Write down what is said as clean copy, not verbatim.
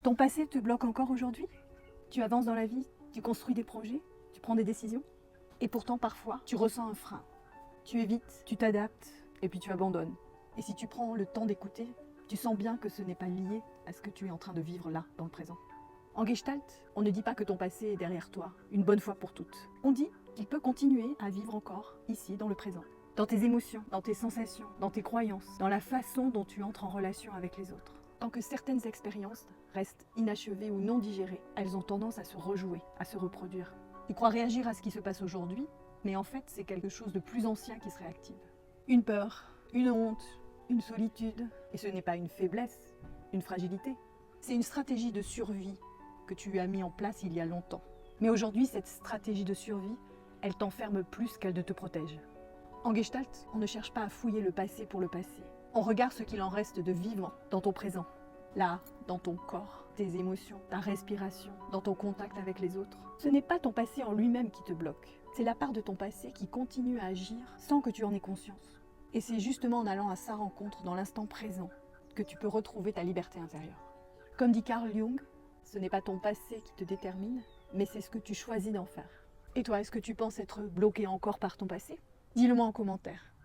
Ton passé te bloque encore aujourd'hui? Tu avances dans la vie, tu construis des projets, tu prends des décisions. Et pourtant, parfois, tu ressens un frein. Tu évites, tu t'adaptes, et puis tu abandonnes. Et si tu prends le temps d'écouter, tu sens bien que ce n'est pas lié à ce que tu es en train de vivre là, dans le présent. En Gestalt, on ne dit pas que ton passé est derrière toi, une bonne fois pour toutes. On dit qu'il peut continuer à vivre encore, ici, dans le présent. Dans tes émotions, dans tes sensations, dans tes croyances, dans la façon dont tu entres en relation avec les autres. Tant que certaines expériences restent inachevées ou non digérées, elles ont tendance à se rejouer, à se reproduire. Tu crois réagir à ce qui se passe aujourd'hui, mais en fait c'est quelque chose de plus ancien qui se réactive. Une peur, une honte, une solitude, et ce n'est pas une faiblesse, une fragilité. C'est une stratégie de survie que tu as mis en place il y a longtemps. Mais aujourd'hui, cette stratégie de survie, elle t'enferme plus qu'elle ne te protège. En Gestalt, on ne cherche pas à fouiller le passé pour le passé. On regarde ce qu'il en reste de vivant dans ton présent. Là, dans ton corps, tes émotions, ta respiration, dans ton contact avec les autres. Ce n'est pas ton passé en lui-même qui te bloque. C'est la part de ton passé qui continue à agir sans que tu en aies conscience. Et c'est justement en allant à sa rencontre dans l'instant présent que tu peux retrouver ta liberté intérieure. Comme dit Carl Jung, ce n'est pas ton passé qui te détermine, mais c'est ce que tu choisis d'en faire. Et toi, est-ce que tu penses être bloqué encore par ton passé? Dis-le moi en commentaire.